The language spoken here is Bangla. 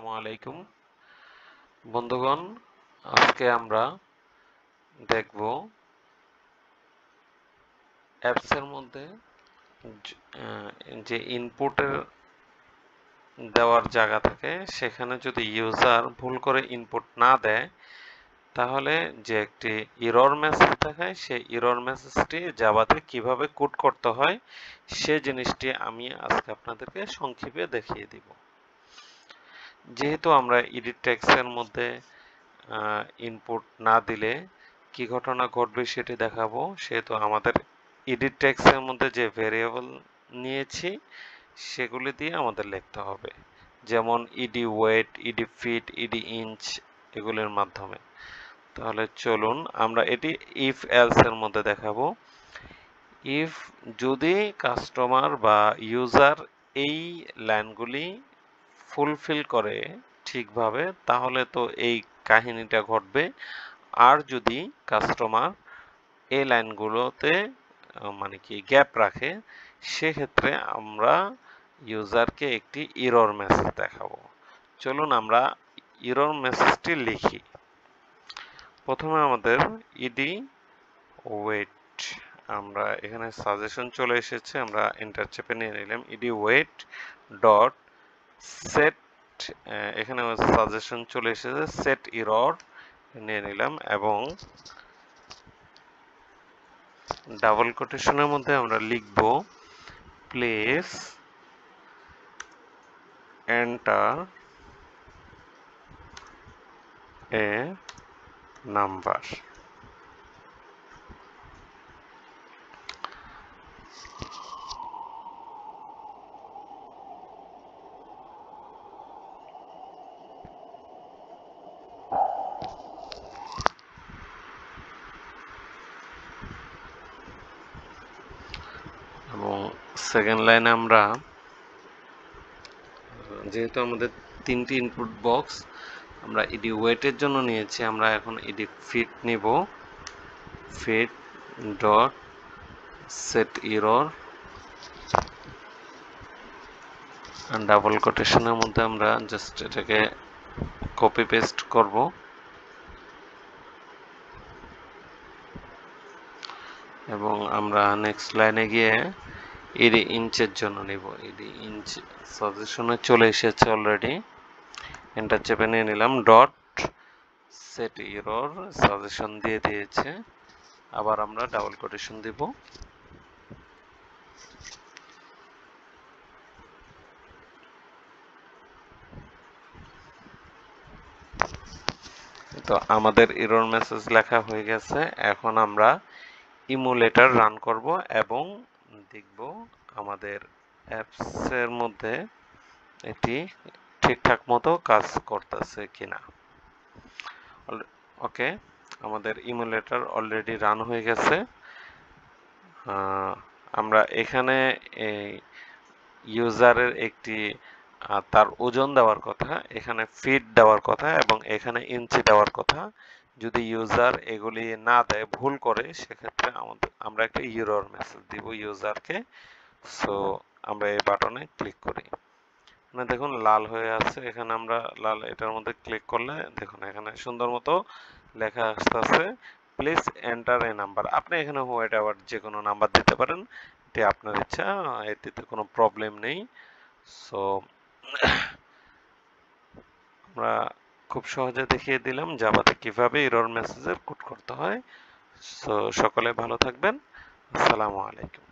আসসালামু আলাইকুম বন্ধুগণ, আজকে আমরা দেখব অ্যাপসের মধ্যে যে ইনপুটের দেওয়ার জায়গা থাকে সেখানে যদি ইউজার ভুল করে ইনপুট না দেয় তাহলে যে একটি এরর মেসেজ দেখায় সেই এরর মেসেজটি জাভাতে কিভাবে কোড করতে হয় সে জিনিসটি আমি আজকে আপনাদেরকে সংক্ষেপে দেখিয়ে দিব। যেহেতু আমরা এডিট টেক্সটের মধ্যে ইনপুট না দিলে কি ঘটনা ঘটবে সেটি দেখাবো, সেহেতু আমাদের এডিট টেক্সটের মধ্যে যে ভেরিয়েবল নিয়েছি সেগুলি দিয়ে আমাদের লিখতে হবে, যেমন ইডি ওয়েট, ইডি ফিট, ইডি ইঞ্চ এগুলির মাধ্যমে। তাহলে চলুন আমরা এটি ইফ এলস এর মধ্যে দেখাবো। ইফ যদি কাস্টমার বা ইউজার এই লাইনগুলি ফুলফিল করে ঠিকভাবে তাহলে তো এই কাহিনীটা ঘটবে, আর যদি কাস্টমার এই লাইনগুলোতে মানে কি গ্যাপ রাখে সেক্ষেত্রে আমরা ইউজারকে একটি এরর মেসেজ দেখাবো। চলুন আমরা এরর মেসেজটি লিখি। প্রথমে আমাদের ইডি ওয়েট, আমরা এখানে সাজেশন চলে এসেছে, আমরা এন্টার চেপে নিয়ে নিলাম ইডি ওয়েট ডট সেট, এখানে সাজেশন চলে এসেছে সেট এরর নিয়ে নিলাম এবং ডাবল কোটেশনের মধ্যে আমরা লিখব প্লেস এন্টার এ নাম্বার। এবং সেকেন্ড লাইনে আমরা যেহেতু আমাদের তিনটি ইনপুট বক্স আমরা ইডি ওয়েটের জন্য নিয়েছি, আমরা এখন ইডি ফিট নিব। Fit dot set error double কোটেশনের মধ্যে আমরা জাস্ট এটাকে কপি পেস্ট করব এবং আমরা নেক্সট লাইনে গিয়ে ইডি ইঞ্চের জন্য নিব। ইডি ইঞ্চ সাজেশনে চলে এসেছে অলরেডি, এন্টার চেপে নিয়ে নিলাম ডট সেট এরর সাজেশন দিয়ে দিয়েছে, আবার আমরা ডাবল কোটেশন দিব। তো আমাদের এরর মেসেজ লেখা হয়ে গেছে, এখন আমরা ইমুলেটর রান করব এবং দেখব আমাদের অ্যাপসের মধ্যে এটি ঠিকঠাক মতো কাজ করতেছে কিনা। ওকে, আমাদের ইমুলেটর অলরেডি রান হয়ে গেছে। আমরা এখানে ইউজারের একটি তার ওজন দেওয়ার কথা, এখানে ফিট দেওয়ার কথা এবং এখানে ইঞ্চি দেওয়ার কথা। যদি ইউজার এগুলি না দেয়, ভুল করে, সেক্ষেত্রে আমরা একটা এরর মেসেজ দিব ইউজারকে। সো আমরা এই বাটনে ক্লিক করি, এখানে দেখুন লাল হয়ে আছে, এখানে আমরা লাল এটার মধ্যে ক্লিক করলে দেখুন এখানে সুন্দর মতো লেখা আসতেছে প্লিজ এন্টার এ নাম্বার। আপনি এখানে হোয়াইট আবার যে কোনো নাম্বার দিতে পারেন, এটি আপনার ইচ্ছা, এটিতে কোনো প্রবলেম নেই। সো আমরা খুব সহজে দেখিয়ে দিলাম জাভাতে কিভাবে এরর মেসেজের কোড করতে হয়। সো সকলে ভালো থাকবেন। আসসালামু আলাইকুম।